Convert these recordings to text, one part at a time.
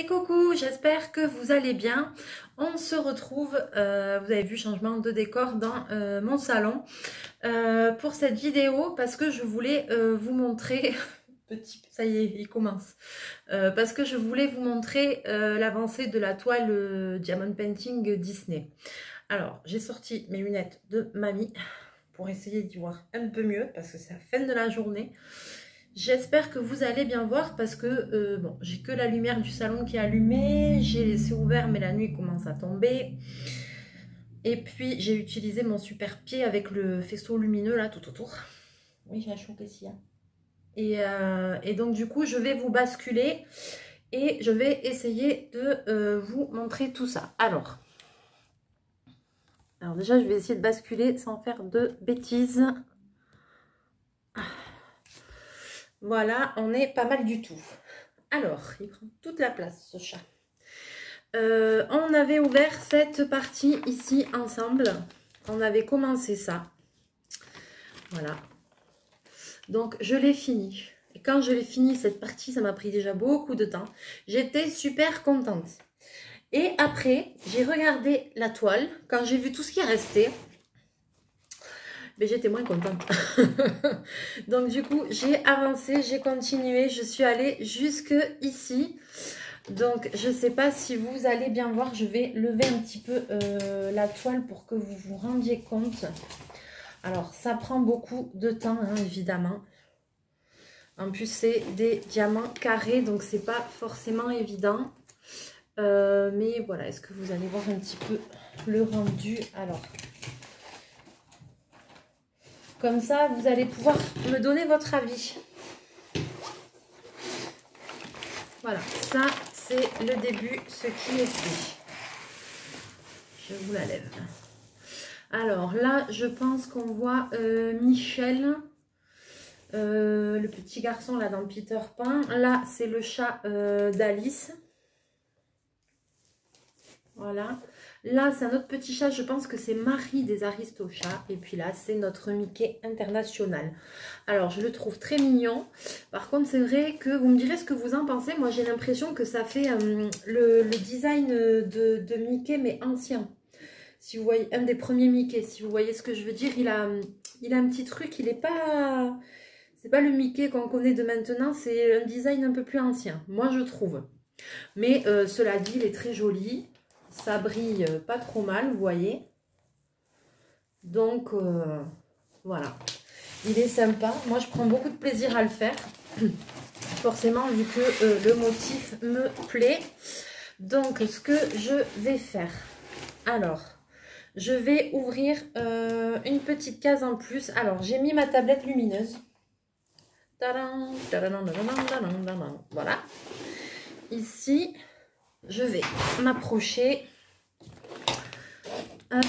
Et coucou, j'espère que vous allez bien. On se retrouve, vous avez vu, changement de décor dans mon salon pour cette vidéo parce que je voulais vous montrer, petit, ça y est, il commence, parce que je voulais vous montrer l'avancée de la toile Diamond Painting Disney. Alors, j'ai sorti mes lunettes de mamie pour essayer d'y voir un peu mieux parce que c'est la fin de la journée. J'espère que vous allez bien voir parce que bon, j'ai que la lumière du salon qui est allumée, j'ai laissé ouvert mais la nuit commence à tomber. Et puis j'ai utilisé mon super pied avec le faisceau lumineux là tout autour. Oui, j'ai un chaud ici. Hein. Et donc du coup je vais vous basculer et je vais essayer de vous montrer tout ça. Alors déjà je vais essayer de basculer sans faire de bêtises. Voilà, on est pas mal du tout. Alors, il prend toute la place, ce chat. On avait ouvert cette partie ici ensemble. On avait commencé ça. Voilà. Donc, je l'ai fini. Et quand je l'ai fini, cette partie, ça m'a pris déjà beaucoup de temps. J'étais super contente. Et après, j'ai regardé la toile. Quand j'ai vu tout ce qui restait, mais j'étais moins contente. Donc du coup, j'ai avancé, j'ai continué, je suis allée jusque ici. Donc je ne sais pas si vous allez bien voir, je vais lever un petit peu la toile pour que vous vous rendiez compte. Alors ça prend beaucoup de temps, hein, évidemment. En plus c'est des diamants carrés, donc c'est pas forcément évident. Mais voilà, est-ce que vous allez voir un petit peu le rendu? Alors... Comme ça, vous allez pouvoir me donner votre avis. Voilà, ça, c'est le début, ce qui est fait. Je vous la lève. Alors là, je pense qu'on voit Michel, le petit garçon là dans Peter Pan. Là, c'est le chat d'Alice. Voilà. Là, c'est un autre petit chat, je pense que c'est Marie des Aristochats. Et puis là, c'est notre Mickey international. Alors, je le trouve très mignon. Par contre, c'est vrai que vous me direz ce que vous en pensez. Moi, j'ai l'impression que ça fait le design de Mickey, mais ancien. Si vous voyez, un des premiers Mickey, si vous voyez ce que je veux dire, il a un petit truc, il n'est pas... C'est pas le Mickey qu'on connaît de maintenant, c'est un design un peu plus ancien, moi je trouve. Mais cela dit, il est très joli. Ça brille pas trop mal, vous voyez. Donc, voilà. Il est sympa. Moi, je prends beaucoup de plaisir à le faire. Forcément, vu que le motif me plaît. Donc, ce que je vais faire. Alors, je vais ouvrir une petite case en plus. Alors, j'ai mis ma tablette lumineuse. Voilà. Ici, je vais m'approcher. Hop.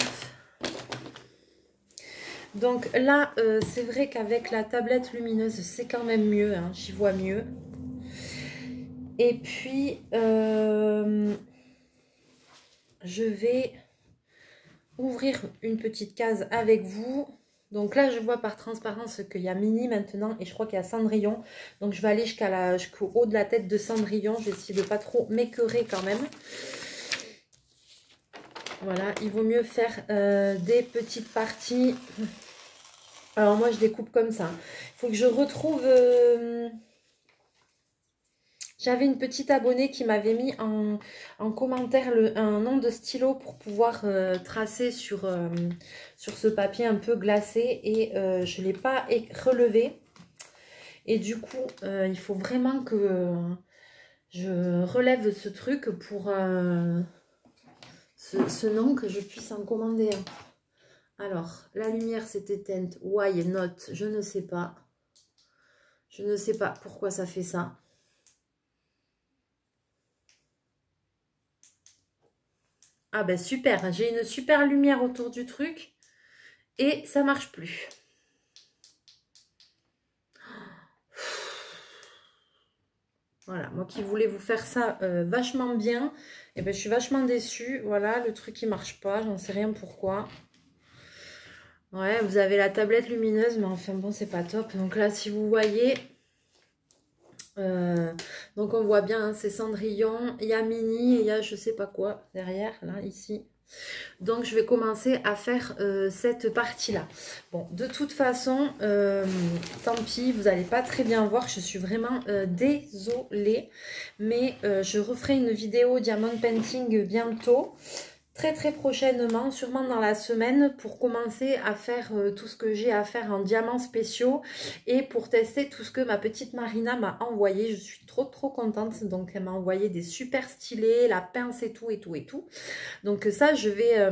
Donc là, c'est vrai qu'avec la tablette lumineuse, c'est quand même mieux. Hein, j'y vois mieux. Et puis, je vais ouvrir une petite case avec vous. Donc là, je vois par transparence qu'il y a Minnie maintenant et je crois qu'il y a Cendrillon. Donc je vais aller jusqu'au haut de la tête de Cendrillon. Je vais essayer de ne pas trop m'écœurer quand même. Voilà, il vaut mieux faire des petites parties. Alors moi, je découpe comme ça. Il faut que je retrouve... J'avais une petite abonnée qui m'avait mis en commentaire un nom de stylo pour pouvoir tracer sur ce papier un peu glacé. Et je ne l'ai pas relevé. Et du coup, il faut vraiment que je relève ce truc pour ce nom, que je puisse en commander un. Alors, la lumière s'est éteinte. Why not? Je ne sais pas. Je ne sais pas pourquoi ça fait ça. Ah ben super, j'ai une super lumière autour du truc et ça marche plus. Voilà, moi qui voulais vous faire ça vachement bien, et ben je suis vachement déçue. Voilà, le truc il marche pas, j'en sais rien pourquoi. Ouais, vous avez la tablette lumineuse, mais enfin bon, c'est pas top. Donc là, si vous voyez, Donc on voit bien, hein, c'est Cendrillon, il y a Mini et il y a je sais pas quoi derrière, là, ici. Donc je vais commencer à faire cette partie-là. Bon, de toute façon, tant pis, vous n'allez pas très bien voir, je suis vraiment désolée. Mais je referai une vidéo Diamond Painting bientôt. Très très prochainement, sûrement dans la semaine, pour commencer à faire tout ce que j'ai à faire en diamants spéciaux et pour tester tout ce que ma petite Marina m'a envoyé. Je suis trop contente, donc elle m'a envoyé des super stylés, la pince et tout et tout et tout. Donc ça, je vais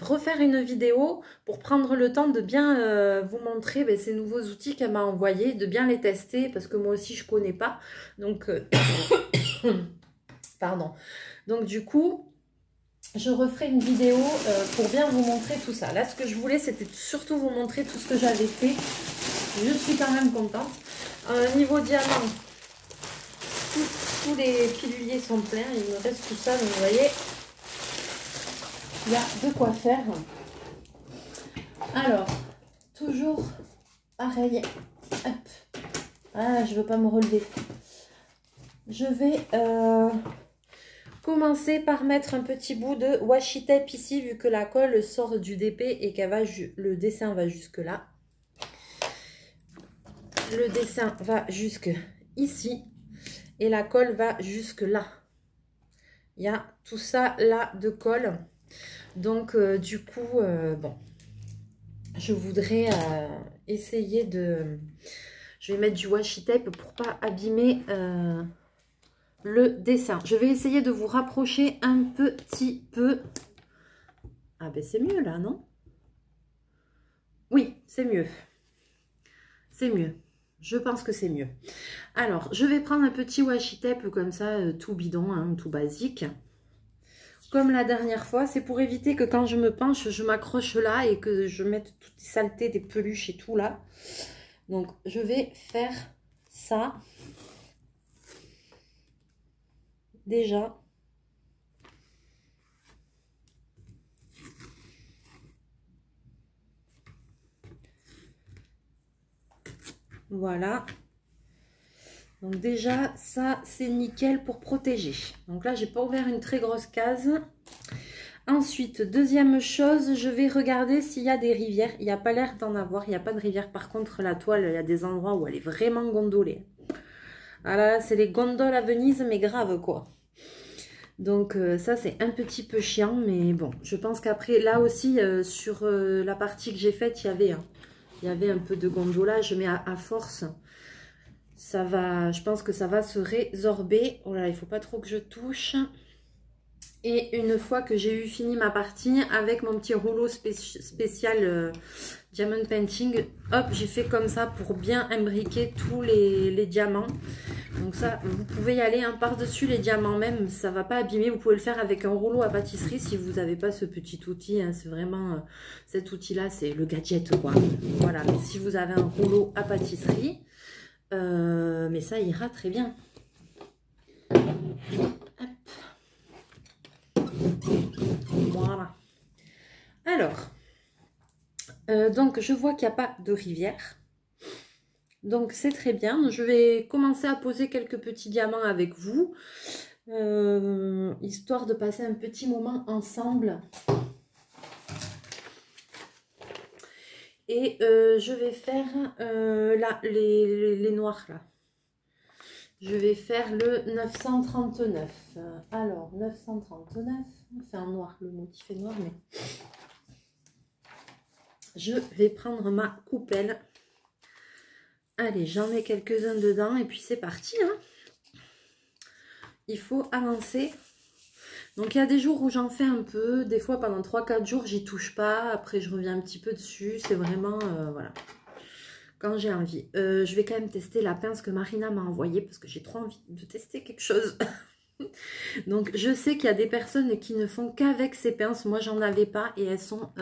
refaire une vidéo pour prendre le temps de bien vous montrer ces nouveaux outils qu'elle m'a envoyés, de bien les tester parce que moi aussi je connais pas. Donc, pardon. Donc du coup... je referai une vidéo pour bien vous montrer tout ça. Là, ce que je voulais, c'était surtout vous montrer tout ce que j'avais fait. Je suis quand même contente. Niveau diamant, tous les piluliers sont pleins. Il me reste tout ça, donc vous voyez, il y a de quoi faire. Alors, toujours pareil. Hop. Ah, je ne veux pas me relever. Je vais... commencer par mettre un petit bout de washi tape ici, vu que la colle sort du DP et qu'elle va le dessin va jusque là. Le dessin va jusque ici et la colle va jusque là. Il y a tout ça là de colle. Donc du coup, bon, je voudrais essayer de... je vais mettre du washi tape pour pas abîmer... le dessin. Je vais essayer de vous rapprocher un petit peu. Ah ben c'est mieux là, non? Oui, c'est mieux. C'est mieux. Je pense que c'est mieux. Alors, je vais prendre un petit washi tape comme ça, tout bidon, hein, tout basique. Comme la dernière fois, c'est pour éviter que quand je me penche, je m'accroche là et que je mette toutes les saletés des peluches et tout là. Donc, je vais faire ça. Déjà. Voilà. Donc déjà, ça, c'est nickel pour protéger. Donc là, j'ai pas ouvert une très grosse case. Ensuite, deuxième chose, je vais regarder s'il y a des rivières. Il n'y a pas l'air d'en avoir, il n'y a pas de rivière. Par contre, la toile, il y a des endroits où elle est vraiment gondolée. Ah là, c'est les gondoles à Venise, mais grave quoi. Donc ça, c'est un petit peu chiant, mais bon, je pense qu'après, là aussi, sur la partie que j'ai faite, il y avait un peu de gondolage, mais à force, ça va, je pense que ça va se résorber. Oh là, il ne faut pas trop que je touche. Et une fois que j'ai eu fini ma partie, avec mon petit rouleau spécial Diamond Painting, hop, j'ai fait comme ça pour bien imbriquer tous les diamants. Donc ça, vous pouvez y aller hein, par-dessus les diamants même, ça ne va pas abîmer. Vous pouvez le faire avec un rouleau à pâtisserie si vous n'avez pas ce petit outil. Hein, c'est vraiment, cet outil-là, c'est le gadget quoi. Voilà, mais si vous avez un rouleau à pâtisserie, mais ça ira très bien. Hop. Voilà. Alors, donc je vois qu'il n'y a pas de rivière. Donc c'est très bien. Je vais commencer à poser quelques petits diamants avec vous. Histoire de passer un petit moment ensemble. Et je vais faire là, les noirs là. Je vais faire le 939. Alors, 939, c'est en noir, le motif est noir, mais... je vais prendre ma coupelle. Allez, j'en mets quelques-uns dedans et puis c'est parti. Hein. Il faut avancer. Donc, il y a des jours où j'en fais un peu. Des fois, pendant 3-4 jours, j'y touche pas. Après, je reviens un petit peu dessus. C'est vraiment... voilà. Quand j'ai envie. Je vais quand même tester la pince que Marina m'a envoyée parce que j'ai trop envie de tester quelque chose. Donc, je sais qu'il y a des personnes qui ne font qu'avec ces pinces. Moi, j'en avais pas et elles sont,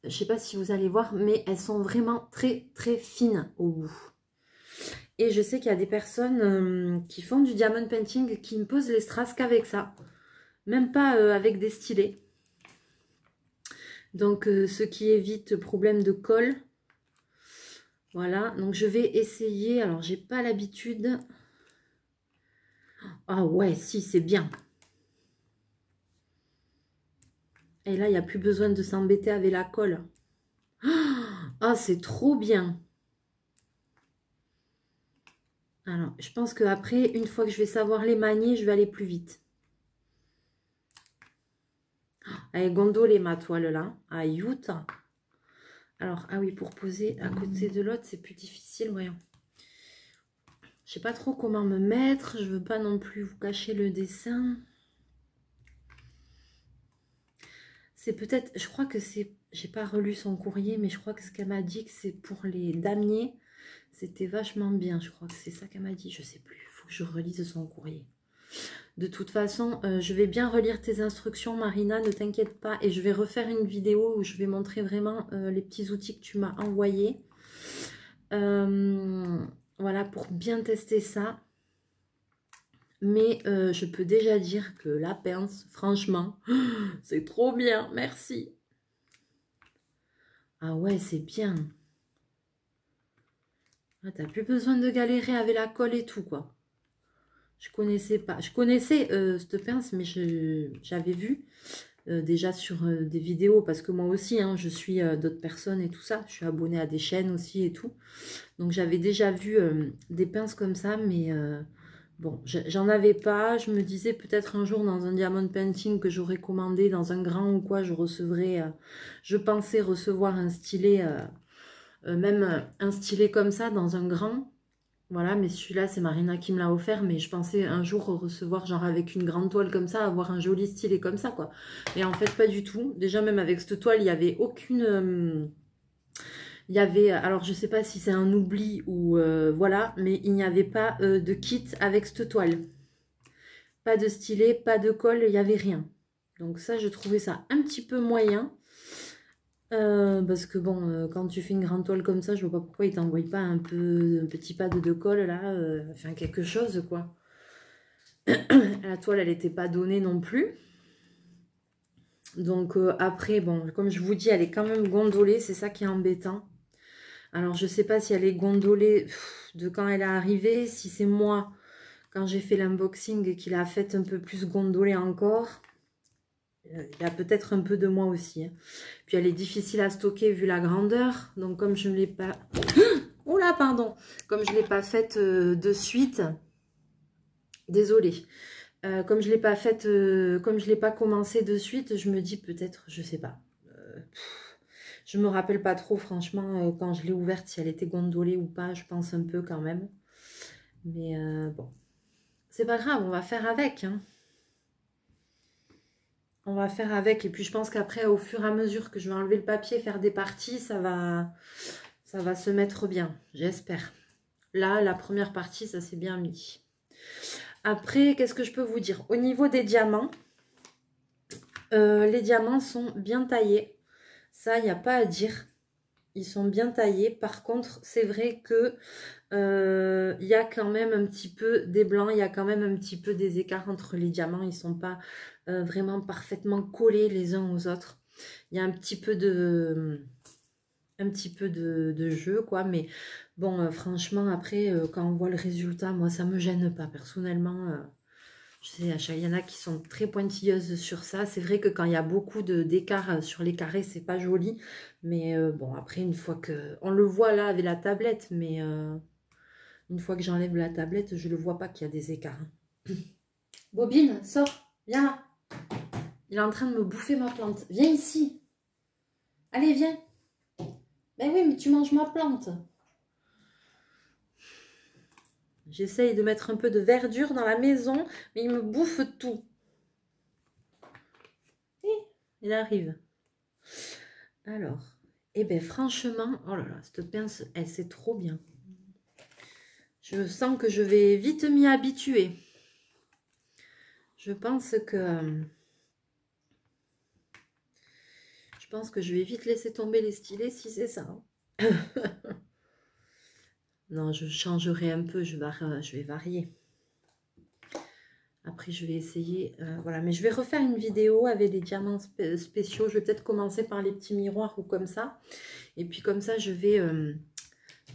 je sais pas si vous allez voir, mais elles sont vraiment très, très fines au bout. Et je sais qu'il y a des personnes qui font du diamond painting qui ne posent les strass qu'avec ça. Même pas avec des stylés. Donc, ce qui évite problème de colle. Voilà, donc je vais essayer, alors j'ai pas l'habitude, Ah ouais, si, c'est bien. Et là, il n'y a plus besoin de s'embêter avec la colle. Ah, c'est trop bien. Alors, je pense qu'après, une fois que je vais savoir les manier, je vais aller plus vite. Allez, gondoler ma toile là, à Utah. Alors, ah oui, pour poser à côté de l'autre, c'est plus difficile, voyons. Je sais pas trop comment me mettre, je veux pas non plus vous cacher le dessin. C'est peut-être, je crois que c'est, j'ai pas relu son courrier, mais je crois que ce qu'elle m'a dit que c'est pour les damiers, c'était vachement bien. Je crois que c'est ça qu'elle m'a dit, je sais plus, il faut que je relise son courrier. De toute façon, je vais bien relire tes instructions, Marina, ne t'inquiète pas. Et je vais refaire une vidéo où je vais montrer vraiment les petits outils que tu m'as envoyés. Voilà, pour bien tester ça. Mais je peux déjà dire que la pince, franchement, c'est trop bien, merci. Ah ouais, c'est bien. Ah, t'as plus besoin de galérer avec la colle et tout, quoi. Je connaissais pas. Je connaissais cette pince, mais j'avais vu déjà sur des vidéos, parce que moi aussi, hein, je suis d'autres personnes et tout ça. Je suis abonnée à des chaînes aussi et tout. Donc j'avais déjà vu des pinces comme ça, mais bon, j'en avais pas. Je me disais peut-être un jour dans un diamond painting que j'aurais commandé, dans un grand ou quoi, je recevrais, je pensais recevoir un stylet, même un stylet comme ça dans un grand. Voilà, mais celui-là, c'est Marina qui me l'a offert, mais je pensais un jour recevoir, genre avec une grande toile comme ça, avoir un joli stylet comme ça, quoi. Et en fait, pas du tout. Déjà, même avec cette toile, il n'y avait aucune... il y avait, alors je sais pas si c'est un oubli ou voilà, mais il n'y avait pas de kit avec cette toile. Pas de stylet, pas de colle, il n'y avait rien. Donc ça, je trouvais ça un petit peu moyen. Parce que bon, quand tu fais une grande toile comme ça, je vois pas pourquoi ils t'envoient pas un petit pad de colle là, enfin quelque chose quoi. La toile, elle n'était pas donnée non plus. Donc après, bon, comme je vous dis, elle est quand même gondolée, c'est ça qui est embêtant. Alors je sais pas si elle est gondolée de quand elle est arrivée, si c'est moi, quand j'ai fait l'unboxing, qui l'a fait un peu plus gondolée encore. Il y a peut-être un peu de moi aussi. Hein. Puis elle est difficile à stocker vu la grandeur. Donc comme je ne l'ai pas... Oh là, pardon. Comme je ne l'ai pas faite de suite. Désolée. Comme je ne l'ai pas faite... comme je ne l'ai pas commencé de suite, je me dis peut-être, je sais pas. Je me rappelle pas trop, franchement, quand je l'ai ouverte, si elle était gondolée ou pas. Je pense un peu quand même. Mais bon. C'est pas grave, on va faire avec, hein. On va faire avec. Et puis, je pense qu'après, au fur et à mesure que je vais enlever le papier, faire des parties, ça va se mettre bien. J'espère. Là, la première partie, ça s'est bien mis. Après, qu'est-ce que je peux vous dire? Au niveau des diamants, les diamants sont bien taillés. Ça, il n'y a pas à dire. Ils sont bien taillés. Par contre, c'est vrai que il y a quand même un petit peu des blancs. Il y a quand même un petit peu des écarts entre les diamants. Ils ne sont pas vraiment parfaitement collés les uns aux autres. Il y a un petit peu de jeu, quoi. Mais bon, franchement, après, quand on voit le résultat, moi, ça me gêne pas. Personnellement, je sais, il y en a qui sont très pointilleuses sur ça. C'est vrai que quand il y a beaucoup d'écart sur les carrés, c'est pas joli. Mais bon, après, une fois que... On le voit là avec la tablette, mais une fois que j'enlève la tablette, je ne le vois pas qu'il y a des écarts. Bobine, sors, viens là. Il est en train de me bouffer ma plante. Viens ici. Allez, viens. Ben oui, mais tu manges ma plante. J'essaye de mettre un peu de verdure dans la maison, mais il me bouffe tout. Et il arrive. Alors, eh bien franchement, oh là là, cette pince, elle c'est trop bien. Je sens que je vais vite m'y habituer. Je pense que je vais vite laisser tomber les stylets si c'est ça. Non, je changerai un peu, je vais varier. Après, je vais essayer, voilà. Mais je vais refaire une vidéo avec des diamants spéciaux. Je vais peut-être commencer par les petits miroirs ou comme ça. Et puis comme ça, je vais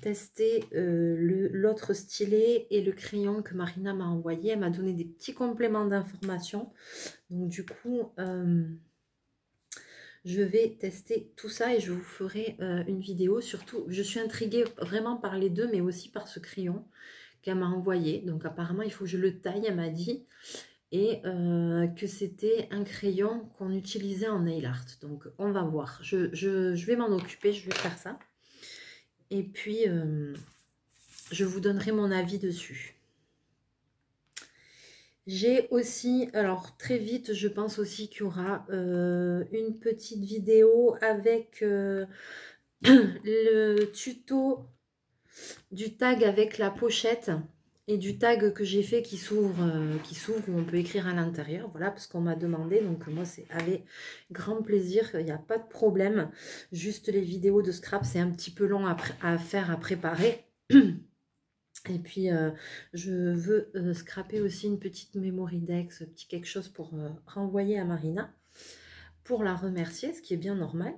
tester l'autre stylet et le crayon que Marina m'a envoyé. Elle m'a donné des petits compléments d'information. Donc du coup, je vais tester tout ça et je vous ferai une vidéo. Surtout, je suis intriguée vraiment par les deux, mais aussi par ce crayon qu'elle m'a envoyé. Donc apparemment, il faut que je le taille, elle m'a dit. Et que c'était un crayon qu'on utilisait en nail art. Donc on va voir. Je vais m'en occuper, je vais faire ça. Et puis, je vous donnerai mon avis dessus. J'ai aussi, alors très vite, je pense aussi qu'il y aura une petite vidéo avec le tuto du tag avec la pochette et du tag que j'ai fait qui s'ouvre, où on peut écrire à l'intérieur. Voilà, parce qu'on m'a demandé, donc moi c'est avec grand plaisir, il n'y a pas de problème. Juste les vidéos de scrap, c'est un petit peu long à faire, à préparer. Et puis, je veux scraper aussi une petite memory dex, petit quelque chose pour renvoyer à Marina, pour la remercier, ce qui est bien normal.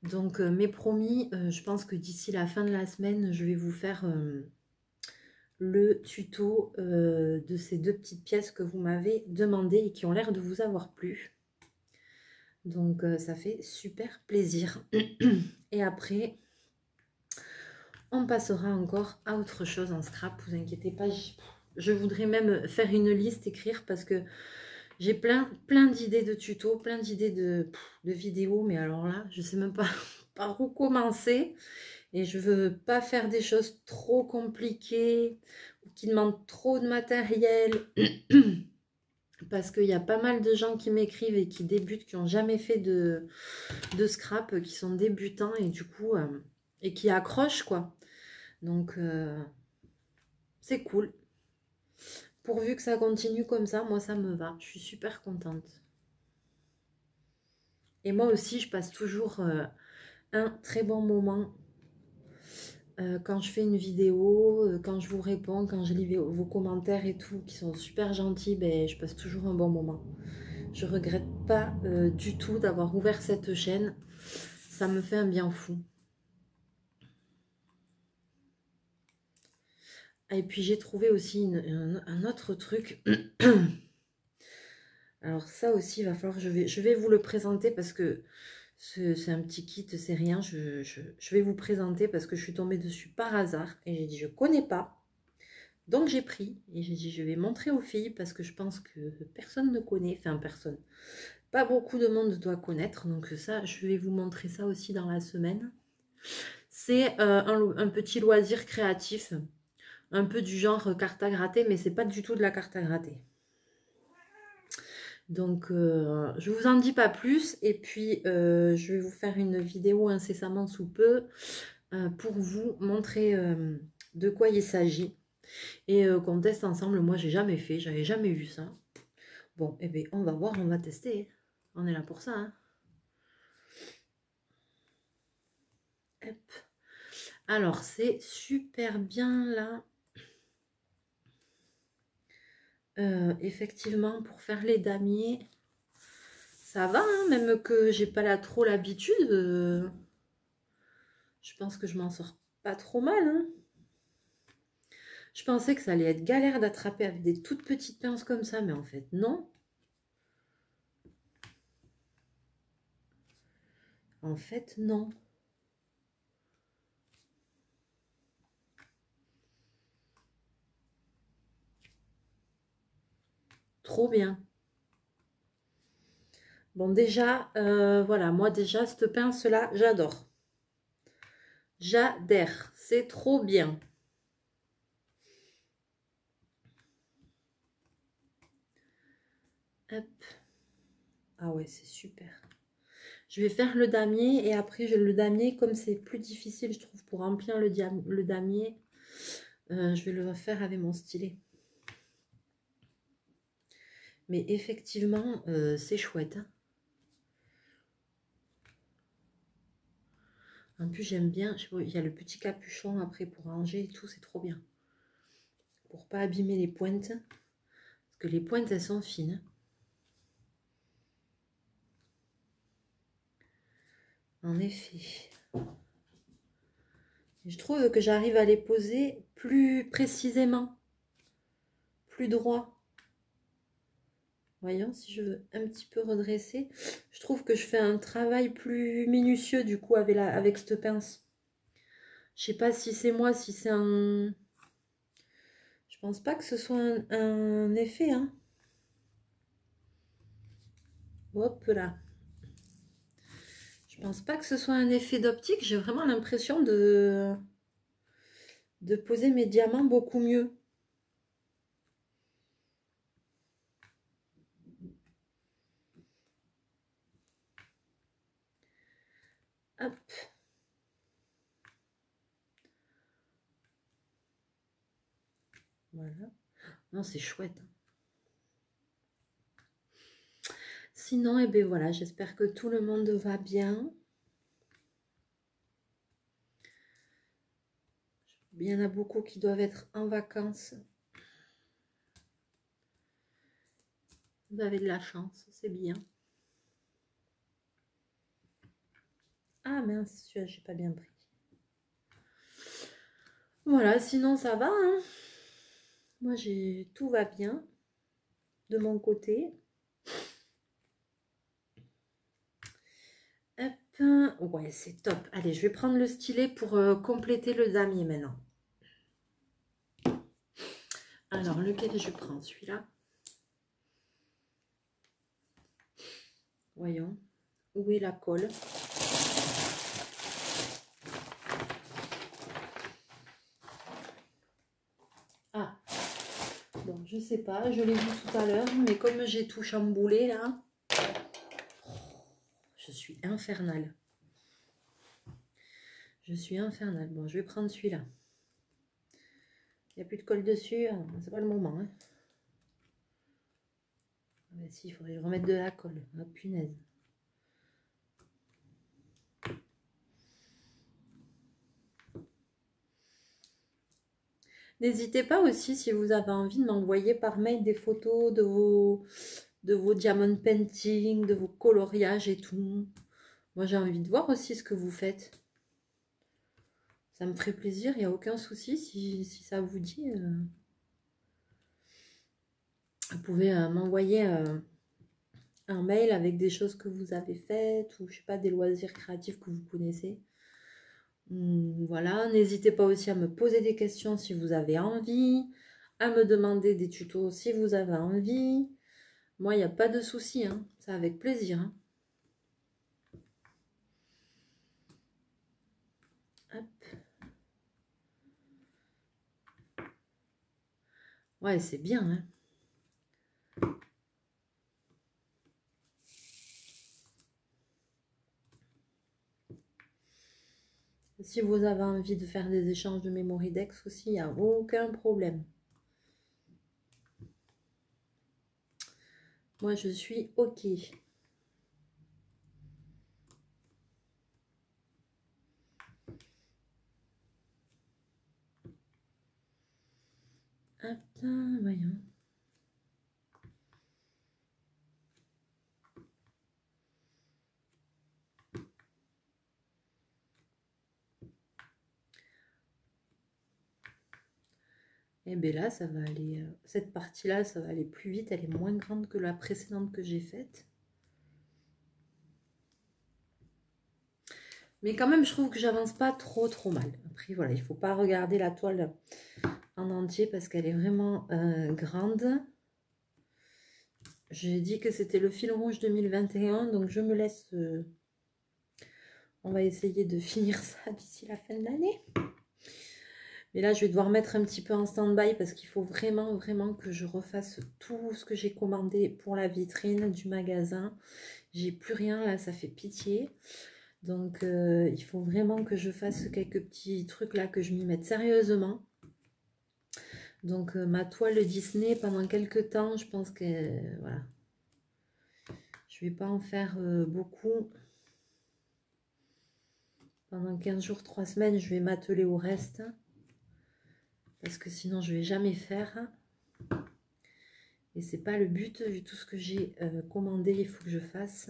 Donc, mais promis, je pense que d'ici la fin de la semaine, je vais vous faire le tuto de ces deux petites pièces que vous m'avez demandé et qui ont l'air de vous avoir plu. Donc, ça fait super plaisir. Et après, on passera encore à autre chose en scrap, vous inquiétez pas. Je voudrais même faire une liste, écrire, parce que j'ai plein d'idées de tutos, plein d'idées de vidéos, mais alors là, je sais même pas par où commencer. Et je veux pas faire des choses trop compliquées, qui demandent trop de matériel, parce qu'il y a pas mal de gens qui m'écrivent et qui débutent, qui n'ont jamais fait de scrap, qui sont débutants et du coup, et qui accrochent quoi. Donc, c'est cool. Pourvu que ça continue comme ça, moi ça me va. Je suis super contente. Et moi aussi, je passe toujours un très bon moment quand je fais une vidéo, quand je vous réponds, quand je lis vos commentaires et tout, qui sont super gentils, ben, je passe toujours un bon moment. Je regrette pas du tout d'avoir ouvert cette chaîne. Ça me fait un bien fou. Et puis j'ai trouvé aussi un autre truc. Alors ça aussi, il va falloir que je vais vous le présenter parce que c'est un petit kit, c'est rien. Je vais vous présenter parce que je suis tombée dessus par hasard et j'ai dit je connais pas. Donc j'ai pris et j'ai dit je vais montrer aux filles parce que je pense que personne ne connaît, enfin personne. Pas beaucoup de monde doit connaître, donc ça, je vais vous montrer ça aussi dans la semaine. C'est un petit loisir créatif, un peu du genre carte à gratter, mais c'est pas du tout de la carte à gratter. Donc, je vous en dis pas plus. Et puis, je vais vous faire une vidéo incessamment sous peu pour vous montrer de quoi il s'agit. Et qu'on teste ensemble. Moi, j'ai jamais fait, j'avais jamais vu ça. Bon, eh bien, on va voir, on va tester. On est là pour ça. Hein. Hop. Alors, c'est super bien là. Effectivement, pour faire les damiers, ça va, hein, même que j'ai pas trop l'habitude. Je pense que je m'en sors pas trop mal. Hein. Je pensais que ça allait être galère d'attraper avec des toutes petites pinces comme ça, mais en fait, non. En fait, non. Trop bien. Bon, déjà, voilà, moi déjà, cette pince-là, j'adore. J'adhère, c'est trop bien. Hop. Ah ouais, c'est super. Je vais faire le damier et après, le damier, comme c'est plus difficile, je trouve, pour remplir le damier, je vais le faire avec mon stylet. Mais effectivement, c'est chouette. Hein. En plus, j'aime bien, il y a le petit capuchon après pour ranger et tout, c'est trop bien. Pour pas abîmer les pointes. Parce que les pointes, elles sont fines. En effet. Je trouve que j'arrive à les poser plus précisément, plus droit. Voyons, si je veux un petit peu redresser, je trouve que je fais un travail plus minutieux du coup avec cette pince. Je sais pas si c'est moi, si c'est un... Je pense pas que ce soit un effet, hein. Hop là. Je pense pas que ce soit un effet d'optique. J'ai vraiment l'impression de poser mes diamants beaucoup mieux. Hop. Voilà. Non, c'est chouette. Sinon, eh bien voilà, j'espère que tout le monde va bien. Il y en a beaucoup qui doivent être en vacances. Vous avez de la chance, c'est bien. Ah mince, celui-là, j'ai pas bien pris. Voilà, sinon ça va, hein. Moi, tout va bien de mon côté. Hop, ouais, c'est top. Allez, je vais prendre le stylet pour compléter le damier maintenant. Alors, lequel je prends? Celui-là. Voyons. Où est la colle? Ah, bon, je sais pas, je l'ai vu tout à l'heure, mais comme j'ai tout chamboulé là, je suis infernale. Je suis infernale. Bon, je vais prendre celui-là. Il n'y a plus de colle dessus, c'est pas le moment. Hein. Mais si, il faudrait remettre de la colle. Ah, punaise. N'hésitez pas aussi, si vous avez envie, de m'envoyer par mail des photos de vos diamond painting, de vos coloriages et tout. Moi, j'ai envie de voir aussi ce que vous faites. Ça me ferait plaisir, il n'y a aucun souci si ça vous dit. Vous pouvez m'envoyer un mail avec des choses que vous avez faites ou je sais pas, des loisirs créatifs que vous connaissez. Voilà, n'hésitez pas aussi à me poser des questions si vous avez envie, à me demander des tutos si vous avez envie. Moi, il n'y a pas de souci, hein. C'est avec plaisir. Hein. Hop. Ouais, c'est bien, hein. Si vous avez envie de faire des échanges de Mémoridex aussi, il n'y a aucun problème. Moi, je suis OK. Attends, voyons. Et bien là, ça va aller... cette partie-là, ça va aller plus vite. Elle est moins grande que la précédente que j'ai faite. Mais quand même, je trouve que j'avance pas trop mal. Après, voilà, il ne faut pas regarder la toile en entier parce qu'elle est vraiment grande. J'ai dit que c'était le fil rouge 2021, donc je me laisse... on va essayer de finir ça d'ici la fin de l'année. Mais là, je vais devoir mettre un petit peu en stand-by parce qu'il faut vraiment que je refasse tout ce que j'ai commandé pour la vitrine du magasin. J'ai plus rien, là, ça fait pitié. Donc, il faut vraiment que je fasse quelques petits trucs là, que je m'y mette sérieusement. Donc, ma toile Disney, pendant quelques temps, je pense que, voilà. Je vais pas en faire beaucoup. Pendant 15 jours, 3 semaines, je vais m'atteler au reste. Parce que sinon, je vais jamais faire. Et c'est pas le but, vu tout ce que j'ai commandé, il faut que je fasse.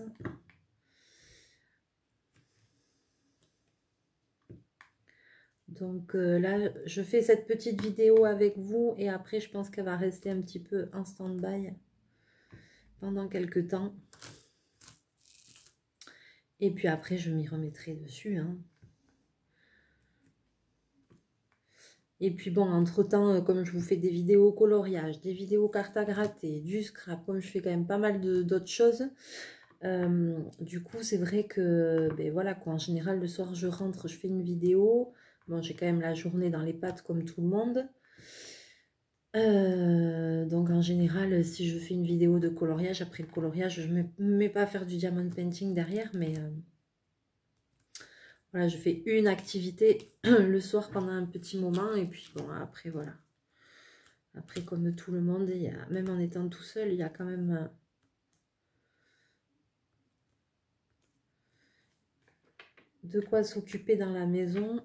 Donc là, je fais cette petite vidéo avec vous et après, je pense qu'elle va rester un petit peu en stand-by pendant quelques temps. Et puis après, je m'y remettrai dessus. Hein. Et puis bon, entre-temps, comme je vous fais des vidéos coloriage, des vidéos cartes à gratter, du scrap, comme je fais quand même pas mal d'autres choses, du coup, c'est vrai que, ben voilà, quoi, en général, le soir, je rentre, je fais une vidéo. Bon, j'ai quand même la journée dans les pattes comme tout le monde. Donc en général, si je fais une vidéo de coloriage, après le coloriage, je ne me mets pas à faire du diamond painting derrière, mais voilà, je fais une activité le soir pendant un petit moment, et puis bon, après voilà. Après, comme tout le monde, il y a, même en étant tout seul, il y a quand même de quoi s'occuper dans la maison.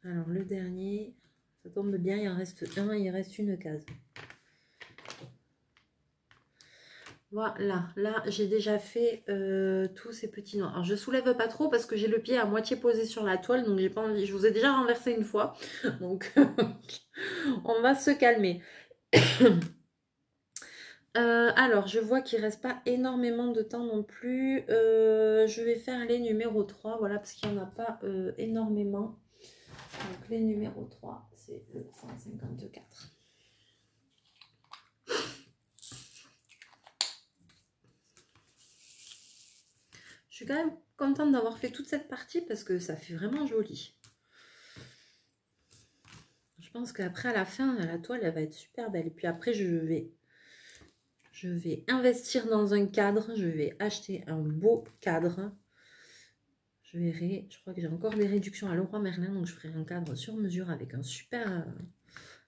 Alors le dernier, ça tombe bien, il en reste un, il reste une case. Voilà, là j'ai déjà fait tous ces petits noix. Alors je soulève pas trop parce que j'ai le pied à moitié posé sur la toile, donc j'ai pas envie. Je vous ai déjà renversé une fois, donc on va se calmer. Alors je vois qu'il reste pas énormément de temps non plus. Je vais faire les numéros 3, voilà, parce qu'il n'y en a pas énormément. Donc les numéros 3, c'est le 154. Je suis quand même contente d'avoir fait toute cette partie parce que ça fait vraiment joli. Je pense qu'après, à la fin, la toile, elle va être super belle. Et puis après, je vais investir dans un cadre. Je vais acheter un beau cadre. Je verrai. Je crois que j'ai encore des réductions à Leroy Merlin. Donc, je ferai un cadre sur mesure avec un super...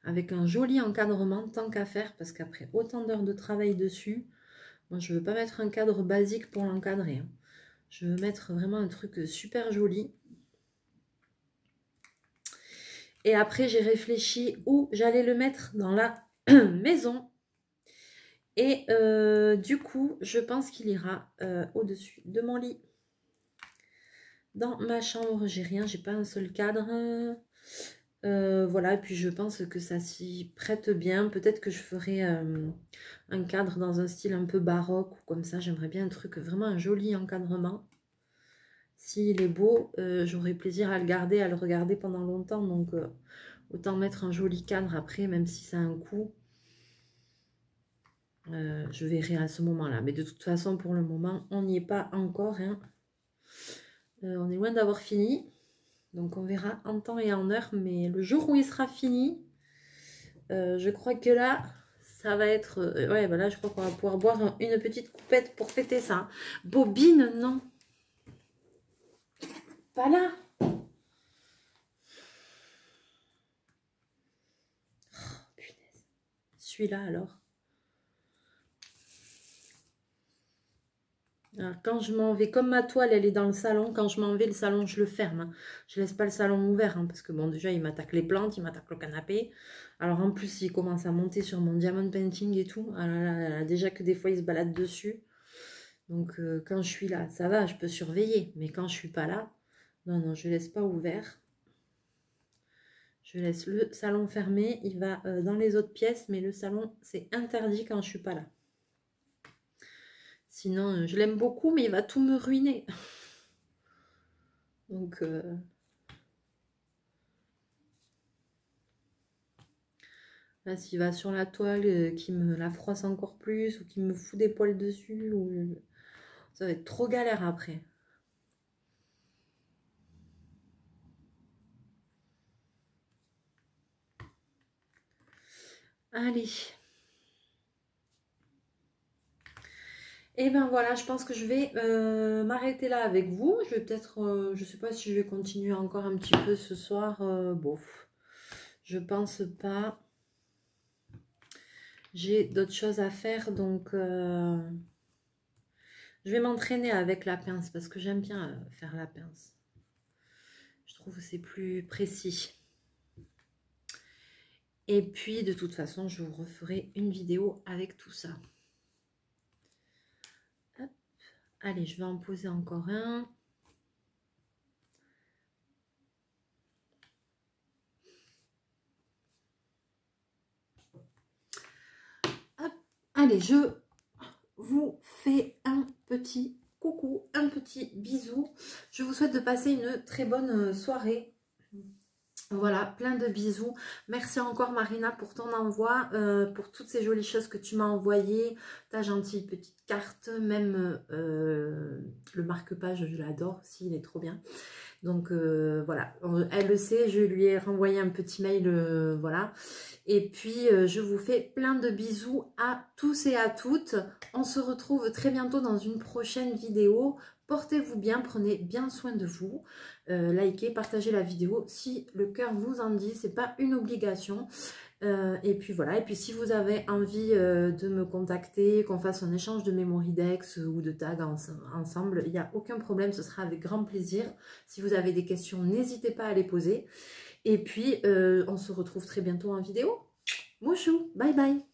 avec un joli encadrement, tant qu'à faire. Parce qu'après autant d'heures de travail dessus, moi, je ne veux pas mettre un cadre basique pour l'encadrer. Hein. Je veux mettre vraiment un truc super joli. Et après, j'ai réfléchi où j'allais le mettre dans la maison. Et du coup, je pense qu'il ira au-dessus de mon lit. Dans ma chambre, j'ai rien, j'ai pas un seul cadre. Voilà, et puis je pense que ça s'y prête bien. Peut-être que je ferai un cadre dans un style un peu baroque ou comme ça. J'aimerais bien un truc, vraiment un joli encadrement. S'il est beau, j'aurai plaisir à le garder, à le regarder pendant longtemps. Donc, autant mettre un joli cadre après, même si ça a un coût. Je verrai à ce moment-là. Mais de toute façon, pour le moment, on n'y est pas encore. Hein. On est loin d'avoir fini. Donc, on verra en temps et en heure. Mais le jour où il sera fini, je crois que là, ça va être... ouais, ben là, je crois qu'on va pouvoir boire une petite coupette pour fêter ça. Bobine, non. Pas là. Punaise. Celui-là, alors. Alors, quand je m'en vais, comme ma toile, elle est dans le salon, quand je m'en vais, le salon, je le ferme. Hein. Je laisse pas le salon ouvert, hein, parce que bon, déjà, il m'attaque les plantes, il m'attaque le canapé. Alors, en plus, il commence à monter sur mon diamond painting et tout. Ah là là, déjà que des fois, il se balade dessus. Donc, quand je suis là, ça va, je peux surveiller. Mais quand je suis pas là, non, non, je laisse pas ouvert. Je laisse le salon fermé. Il va dans les autres pièces, mais le salon, c'est interdit quand je suis pas là. Sinon, je l'aime beaucoup, mais il va tout me ruiner. Donc, là, s'il va sur la toile, qui me la froisse encore plus, ou qui me fout des poils dessus, ou... ça va être trop galère après. Allez. Et ben voilà, je pense que je vais m'arrêter là avec vous. Je vais peut-être, je sais pas si je vais continuer encore un petit peu ce soir. Bof, je pense pas. J'ai d'autres choses à faire, donc je vais m'entraîner avec la pince parce que j'aime bien faire la pince. Je trouve que c'est plus précis. Et puis, de toute façon, je vous referai une vidéo avec tout ça. Hop. Allez, je vais en poser encore un. Allez, je vous fais un petit coucou, un petit bisou. Je vous souhaite de passer une très bonne soirée. Voilà, plein de bisous. Merci encore Marina pour ton envoi, pour toutes ces jolies choses que tu m'as envoyées, ta gentille petite carte, même le marque-page, je l'adore aussi, il est trop bien. Donc voilà, elle le sait, je lui ai renvoyé un petit mail, voilà. Et puis je vous fais plein de bisous à tous et à toutes. On se retrouve très bientôt dans une prochaine vidéo. Portez-vous bien, prenez bien soin de vous. Likez, partagez la vidéo si le cœur vous en dit, c'est pas une obligation. Et puis voilà, et puis si vous avez envie de me contacter, qu'on fasse un échange de Mémoridex ou de tags ensemble, il n'y a aucun problème, ce sera avec grand plaisir. Si vous avez des questions, n'hésitez pas à les poser. Et puis on se retrouve très bientôt en vidéo. Mouchou, bye bye.